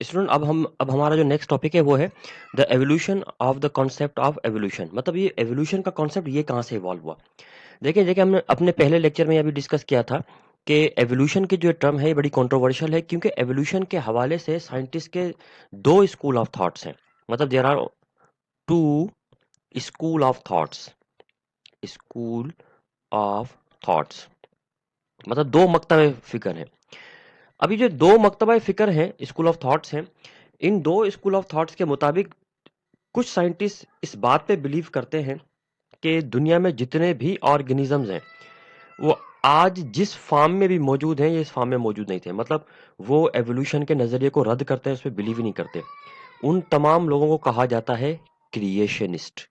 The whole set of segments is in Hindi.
स्टूडेंट अब हमारा जो नेक्स्ट टॉपिक है वो है the evolution of the concept of evolution. मतलब ये एवोल्यूशन का कॉन्सेप्ट ये कहाँ से इवॉल्व हुआ। देखिए देखिए हमने अपने पहले लेक्चर में अभी डिस्कस किया था कि एवोल्यूशन की जो टर्म है ये बड़ी कंट्रोवर्शियल है, क्योंकि एवोल्यूशन के हवाले से साइंटिस्ट के दो स्कूल ऑफ थॉट्स हैं। मतलब there are two school of thoughts, school of thoughts, मतलब दो मकतब फिक्र हैं। अभी जो दो मकतबा फिक्र हैं, स्कूल ऑफ थॉट्स हैं, इन दो स्कूल ऑफ थॉट्स के मुताबिक कुछ साइंटिस्ट इस बात पे बिलीव करते हैं कि दुनिया में जितने भी ऑर्गेनिजम्स हैं वो आज जिस फॉर्म में भी मौजूद हैं ये इस फॉर्म में मौजूद नहीं थे। मतलब वो एवोल्यूशन के नजरिए को रद्द करते हैं, उस पर बिलीव ही नहीं करते। उन तमाम लोगों को कहा जाता है क्रिएशनिस्ट।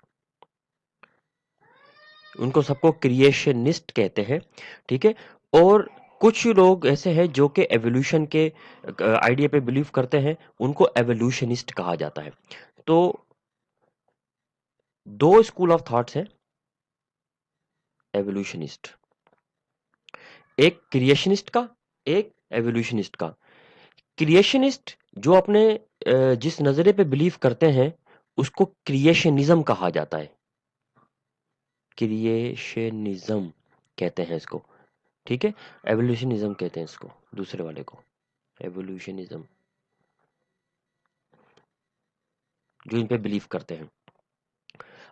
उनको सबको क्रिएशनिस्ट कहते हैं, ठीक है। और कुछ लोग ऐसे हैं जो कि एवोल्यूशन के आइडिया पे बिलीव करते हैं, उनको एवोल्यूशनिस्ट कहा जाता है। तो दो स्कूल ऑफ थॉट्स हैं एवोल्यूशनिस्ट, एक क्रिएशनिस्ट का, एक एवोल्यूशनिस्ट का। क्रिएशनिस्ट जो अपने जिस नजरिए पे बिलीव करते हैं उसको क्रिएशनिज्म कहा जाता है। क्रिएशनिज्म कहते हैं इसको, ठीक है। एवोल्यूशनिज्म कहते हैं इसको, दूसरे वाले को एवोल्यूशनिज्म, जो इन पे बिलीव करते हैं।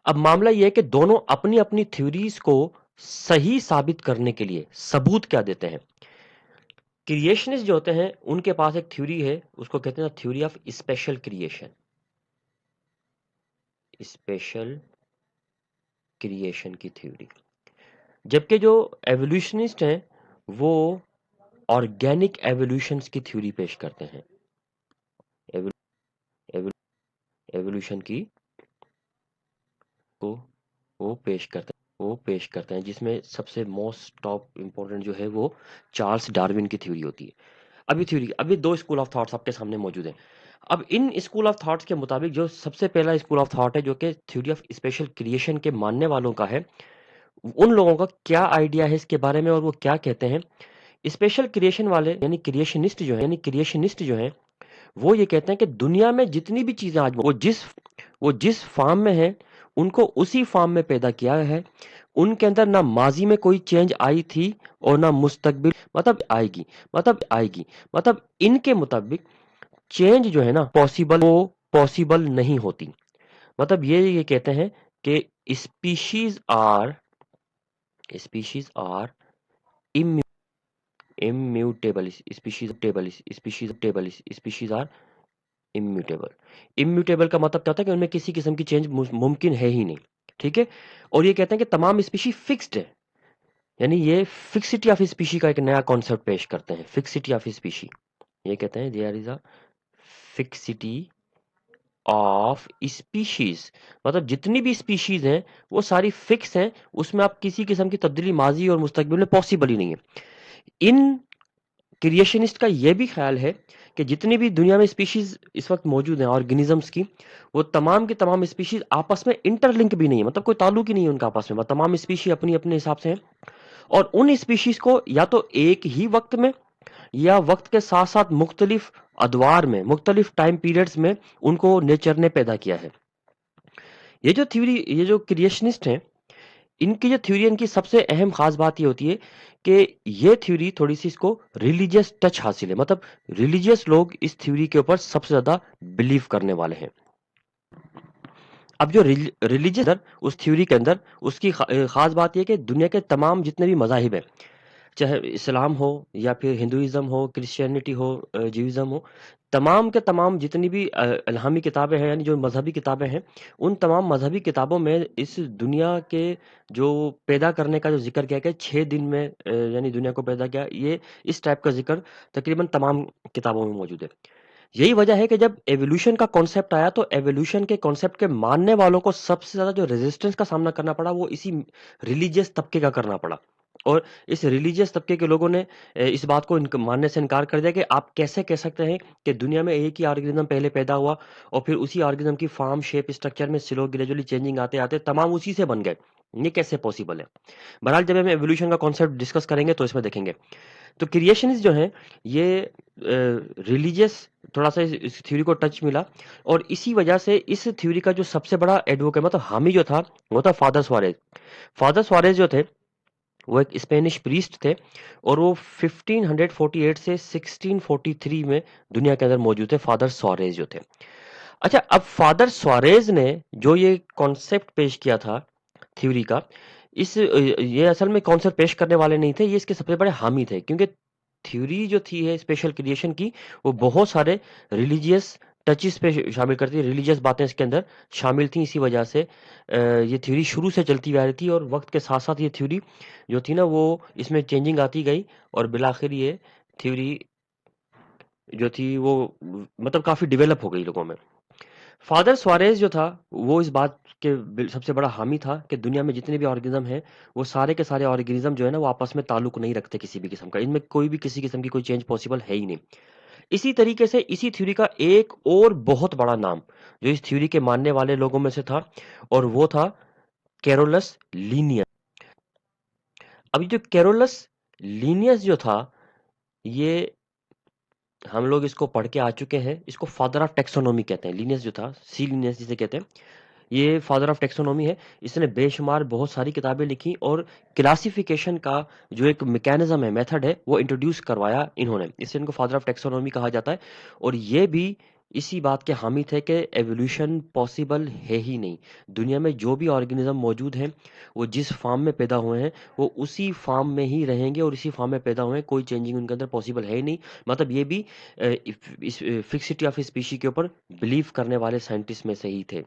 अब मामला यह है कि दोनों अपनी अपनी थ्योरीज को सही साबित करने के लिए सबूत क्या देते हैं। क्रिएशनिस्ट जो होते हैं उनके पास एक थ्योरी है, उसको कहते हैं theory of special creation, special creation की थ्योरी। जबकि जो एवोल्यूशनिस्ट हैं वो ऑर्गेनिक एवोल्यूशंस की थ्योरी पेश करते हैं, एवोल्यूशन की को वो पेश करते हैं, जिसमें सबसे मोस्ट टॉप इंपॉर्टेंट जो है वो चार्ल्स डार्विन की थ्योरी होती है। अभी दो स्कूल ऑफ थॉट्स आपके सामने मौजूद हैं। अब इन स्कूल ऑफ थॉट्स के मुताबिक जो सबसे पहला स्कूल ऑफ थॉट है जो कि थ्योरी ऑफ स्पेशल क्रिएशन के मानने वालों का है, उन लोगों का क्या आइडिया है इसके बारे में और वो क्या कहते हैं। स्पेशल क्रिएशन वाले यानी क्रिएशनिस्ट जो हैं वो ये कहते हैं कि दुनिया में जितनी भी चीजें आज वो जिस फॉर्म में है उनको उसी फॉर्म में पैदा किया है। उनके अंदर ना माजी में कोई चेंज आई थी और ना मुस्तकबिल मतलब आएगी। मतलब इनके मुताबिक चेंज जो है ना पॉसिबल नहीं होती। मतलब ये कहते हैं कि species are immutable, species are immutable का मतलब क्या होता है कि उनमें किसी किस्म की चेंज मुमकिन है ही नहीं, ठीक है। और ये कहते हैं कि तमाम स्पीशी फिक्स्ड है, यानी ये फिक्सिटी ऑफ स्पीशी का एक नया कॉन्सेप्ट पेश करते हैं, फिक्सिटी ऑफ स्पीशी। ये कहते हैं there is a fixity of species, मतलब जितनी भी स्पीशीज हैं वो सारी फिक्स हैं, उसमें आप किसी किस्म की तब्दीली माजी और मुस्तकबिल में पॉसिबल ही नहीं है। इन क्रिएशनिस्ट का यह भी ख्याल है कि जितनी भी दुनिया में स्पीशीज इस वक्त मौजूद हैं ऑर्गेनिजम्स की, वो तमाम की तमाम स्पीशीज आपस में इंटरलिंक भी नहीं है, मतलब कोई ताल्लुक ही नहीं है उनका आपस में। तमाम स्पीशी अपनी अपने हिसाब से हैं और उन स्पीशीज को या तो एक ही वक्त में या वक्त के साथ साथ मुख्तलिफ अदवार में, मुख्तलिफ टाइम पीरियड्स में उनको नेचर ने पैदा किया है। ये जो क्रिएशनिस्ट हैं, इनकी जो थ्योरी, इनकी सबसे अहम खास बात ये होती है कि ये थ्योरी थोड़ी सी इसको रिलीजियस टच हासिल है। मतलब रिलीजियस लोग इस थ्योरी के ऊपर सबसे ज्यादा बिलीव करने वाले हैं। अब जो रिलीजियस उस थ्योरी के अंदर उसकी खास बात यह कि दुनिया के तमाम जितने भी मजाहिब हैं, चाहे इस्लाम हो या फिर हिंदुइज्म हो, क्रिश्चियनिटी हो, ज्यूइज्म हो, तमाम के तमाम जितनी भी इल्हामी किताबें हैं यानी जो मजहबी किताबें हैं, उन तमाम मजहबी किताबों में इस दुनिया के जो पैदा करने का जो जिक्र किया गया 6 दिन में, यानी दुनिया को पैदा किया, ये इस टाइप का जिक्र तकरीबन तमाम किताबों में मौजूद है। यही वजह है कि जब एवोल्यूशन का कॉन्सेप्ट आया तो एवोल्यूशन के कॉन्सेप्ट के मानने वालों को सबसे ज्यादा जो रेजिस्टेंस का सामना करना पड़ा वो इसी रिलीजियस तबके का करना पड़ा। और इस रिलीजियस तबके के लोगों ने इस बात को मानने से इनकार कर दिया कि आप कैसे कह सकते हैं कि दुनिया में एक ही ऑर्गेनिज्म पहले पैदा हुआ और फिर उसी ऑर्गेनिज्म की फॉर्म, शेप, स्ट्रक्चर में स्लो ग्रेजुअली चेंजिंग आते आते तमाम उसी से बन गए। ये कैसे पॉसिबल है। बहरहाल जब हम एवोल्यूशन का कॉन्सेप्ट डिस्कस करेंगे तो इसमें देखेंगे। तो क्रिएशनिस्ट जो हैं ये रिलीजियस थोड़ा सा इस थ्योरी को टच मिला, और इसी वजह से इस थ्योरी का जो सबसे बड़ा एडवोकेट मतलब हामी जो था वो था फादर सुआरेज। फादर सुआरेज जो थे वो एक स्पेनिश प्रीस्ट थे, और वो 1548 से 1643 में दुनिया के अंदर मौजूद थे, फादर सुआरेज जो थे। अच्छा, अब फादर सुआरेज ने जो ये कॉन्सेप्ट पेश किया था थ्योरी का, ये असल में कॉन्सेप्ट पेश करने वाले नहीं थे, ये इसके सबसे बड़े हामी थे, क्योंकि थ्योरी जो थी है स्पेशल क्रिएशन की, वो बहुत सारे रिलीजियस टचेस पे शामिल करती है, रिलीजियस बातें इसके अंदर शामिल थी। इसी वजह से ये थ्योरी शुरू से चलती आ रही थी, और वक्त के साथ साथ ये थ्योरी जो थी ना वो इसमें चेंजिंग आती गई, और बिलाखिर ये थ्योरी जो थी वो मतलब काफी डेवलप हो गई लोगों में। फादर सुआरेज जो था वो इस बात के सबसे बड़ा हामी था कि दुनिया में जितने भी ऑर्गेनिज्म हैं वो सारे के सारे ऑर्गेनिज्म जो है ना वो आपस में ताल्लुक नहीं रखते किसी भी किस्म का, इनमें कोई भी किसी किस्म की कोई चेंज पॉसिबल है ही नहीं। इसी तरीके से इसी थ्योरी का एक और बहुत बड़ा नाम जो इस थ्योरी के मानने वाले लोगों में से था, और वो था कैरोलस लीनियस। अब ये जो कैरोलस लीनियस जो था, ये हम लोग इसको पढ़ के आ चुके हैं, इसको फादर ऑफ टेक्सोनॉमी कहते हैं। लीनियस जो था, सी लीनियस जिसे कहते हैं, ये फादर ऑफ टेक्सोनॉमी है। इसने बेशुमार बहुत सारी किताबें लिखी, और क्लासिफिकेशन का जो एक मैकेनिज्म है, मेथड है, वो इंट्रोड्यूस करवाया इन्होंने, इससे इनको फादर ऑफ टेक्सोनॉमी कहा जाता है। और ये भी इसी बात के हामी थे कि एवोल्यूशन पॉसिबल है ही नहीं। दुनिया में जो भी ऑर्गेनिज्म मौजूद हैं वो जिस फॉर्म में पैदा हुए हैं वो उसी फॉर्म में ही रहेंगे, और इसी फॉर्म में पैदा हुए हैं, कोई चेंजिंग उनके अंदर पॉसिबल है ही नहीं। मतलब ये भी इस फिक्सिटी ऑफ स्पीशी के ऊपर बिलीव करने वाले साइंटिस्ट में से ही थे।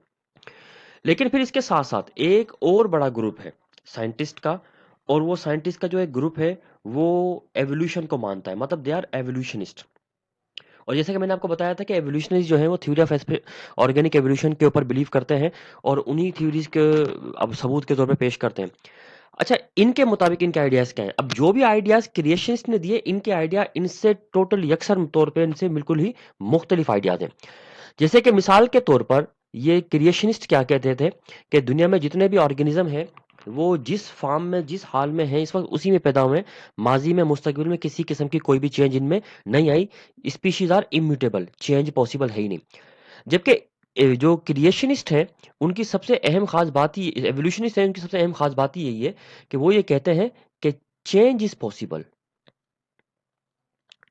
लेकिन फिर इसके साथ साथ एक और बड़ा ग्रुप है साइंटिस्ट का, और वो साइंटिस्ट का जो एक ग्रुप है वो एवोल्यूशन को मानता है, मतलब दे आर एवोल्यूशनिस्ट। और जैसे कि मैंने आपको बताया था कि एवोल्यूशनिस्ट जो है वो थ्योरी ऑफ ऑर्गेनिक एवोल्यूशन के ऊपर बिलीव करते हैं, और उन्हीं थ्योरीज के अब सबूत के तौर पे पेश करते हैं। अच्छा, इनके मुताबिक इनके आइडियाज क्या है? अब जो भी आइडियाज क्रिएशनिस्ट ने दिए, इनके आइडिया इनसे टोटल यकसर तौर पे इनसे बिल्कुल ही मुख्तलिफ आइडियाज हैं। जैसे कि मिसाल के तौर पर ये क्रिएशनिस्ट क्या कहते थे कि दुनिया में जितने भी ऑर्गेनिज्म हैं वो जिस फॉर्म में जिस हाल में है इस वक्त उसी में पैदा हुए हैं, माजी में मुस्तकबिल में किसी किस्म की कोई भी चेंज इनमें नहीं आई, species are immutable, change possible है ही नहीं। जबकि जो क्रिएशनिस्ट है उनकी सबसे अहम खास बात ही, एवोल्यूशनिस्ट है उनकी सबसे अहम खास बात ही यही है कि वो ये कहते हैं कि चेंज इज पॉसिबल।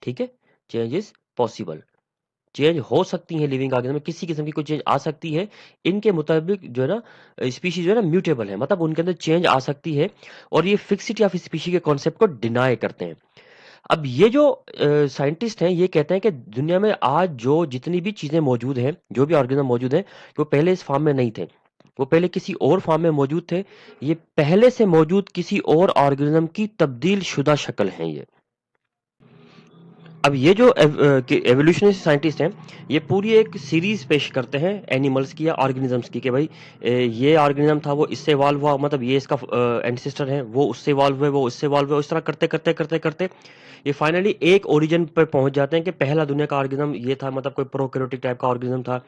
ठीक है, चेंज इज पॉसिबल, चेंज हो सकती है लिविंग ऑर्गेनिज्म में, किसी किस्म की कोई चेंज आ सकती है। इनके मुताबिक जो है ना स्पीशीज जो है ना म्यूटेबल है, मतलब उनके अंदर चेंज आ सकती है, और ये फिक्सिटी ऑफ स्पीशी के कॉन्सेप्ट को डिनाई करते हैं। अब ये जो साइंटिस्ट हैं ये कहते हैं कि दुनिया में आज जो जितनी भी चीजें मौजूद हैं, जो भी ऑर्गेनिज्म मौजूद हैं, वो पहले इस फॉर्म में नहीं थे, वो पहले किसी और फॉर्म में मौजूद थे। ये पहले से मौजूद किसी और ऑर्गेनिज्म की तब्दील शुदा शक्ल हैं ये। अब ये जो एवोल्यूशनरी साइंटिस्ट हैं ये पूरी एक सीरीज पेश करते हैं एनिमल्स की या ऑर्गेनिजम्स की, कि भाई ये ऑर्गेनिज्म था वो इससे इवॉल्व हुआ, मतलब ये इसका एंसेस्टर है, वो उससे इवॉल्व हुए, वो उससे इवॉल्व हुए, इस तरह करते करते करते करते ये फाइनली एक ओरिजिन पर पहुंच जाते हैं कि पहला दुनिया का ऑर्गेनिज्म ये था, मतलब कोई प्रोकैरियोटिक टाइप का ऑर्गेनिज्म था।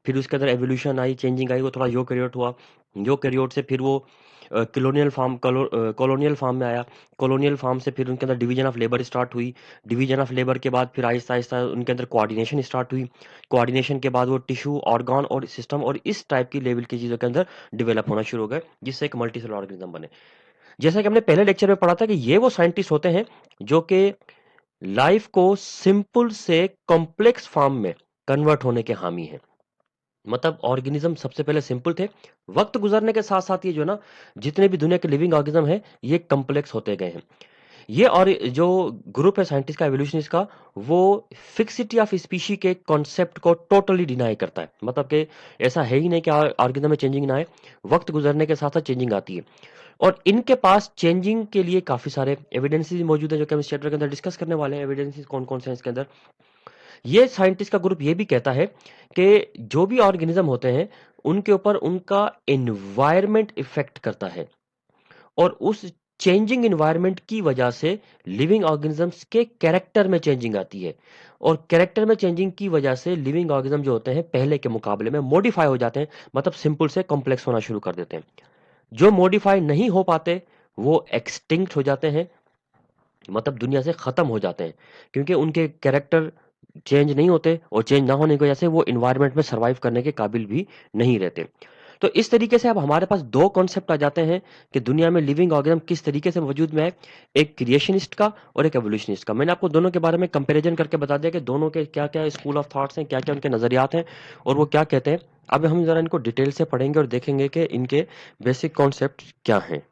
फिर उसके अंदर एवोल्यूशन आई, चेंजिंग आई, वो थोड़ा यूकैरियोट हुआ, यूकैरियोट से फिर वो कॉलोनियल फार्म में आया, कॉलोनियल फार्म से फिर उनके अंदर डिवीजन ऑफ लेबर स्टार्ट हुई, डिवीजन ऑफ लेबर के बाद फिर आहिस्ता आहिस्ता उनके अंदर कोऑर्डिनेशन स्टार्ट हुई, कोऑर्डिनेशन के बाद वो टिश्यू, ऑर्गन और सिस्टम और इस टाइप की लेवल की चीज़ों के अंदर डेवलप होना शुरू हो गए, जिससे एक मल्टी सेलुलर ऑर्गेनिज्म बने। जैसा कि हमने पहले लेक्चर में पढ़ा था कि ये वो साइंटिस्ट होते हैं जो कि लाइफ को सिंपल से कॉम्प्लेक्स फॉर्म में कन्वर्ट होने के हामी हैं। मतलब ऑर्गेनिज्म सबसे पहले सिंपल थे, वक्त गुजरने के साथ साथ ये जो ना जितने भी दुनिया के लिविंग ऑर्गेनिज्म है ये कॉम्प्लेक्स होते गए हैं। ये और जो ग्रुप है साइंटिस्ट का, एवोल्यूशनिस्ट का, वो फिक्सिटी ऑफ स्पीशी के कॉन्सेप्ट को टोटली डिनाई करता है, मतलब कि ऐसा है ही नहीं कि ऑर्गेनिज्म में चेंजिंग ना आए, वक्त गुजरने के साथ साथ चेंजिंग आती है। और इनके पास चेंजिंग के लिए काफी सारे एविडेंसेस मौजूद है जो कि हम इस चैप्टर के अंदर डिस्कस करने वाले हैं। एविडेंसेस कौन कौन से हैं इसके अंदर, ये साइंटिस्ट का ग्रुप ये भी कहता है कि जो भी ऑर्गेनिज्म होते हैं उनके ऊपर उनका एनवायरनमेंट इफेक्ट करता है, और उस चेंजिंग एनवायरनमेंट की वजह से लिविंग ऑर्गेनिजम्स के कैरेक्टर में चेंजिंग आती है, और कैरेक्टर में चेंजिंग की वजह से लिविंग ऑर्गेनिज्म जो होते हैं पहले के मुकाबले में मॉडिफाई हो जाते हैं, मतलब सिंपल से कॉम्प्लेक्स होना शुरू कर देते हैं। जो मॉडिफाई नहीं हो पाते वो एक्सटिंक्ट हो जाते हैं, मतलब दुनिया से खत्म हो जाते हैं, क्योंकि उनके कैरेक्टर चेंज नहीं होते और चेंज ना होने की वजह से वो एनवायरनमेंट में सर्वाइव करने के काबिल भी नहीं रहते। तो इस तरीके से अब हमारे पास 2 कॉन्सेप्ट आ जाते हैं कि दुनिया में लिविंग ऑर्गेनिज्म किस तरीके से वजूद में है, एक क्रिएशनिस्ट का और एक एवोल्यूशनिस्ट का। मैंने आपको दोनों के बारे में कंपैरिजन करके बता दिया कि दोनों के क्या-क्या स्कूल ऑफ थॉट्स हैं, क्या-क्या उनके नज़रियात हैं और वो क्या कहते हैं। अब हम ज़रा इनको डिटेल से पढ़ेंगे और देखेंगे कि इनके बेसिक कॉन्सेप्ट क्या हैं।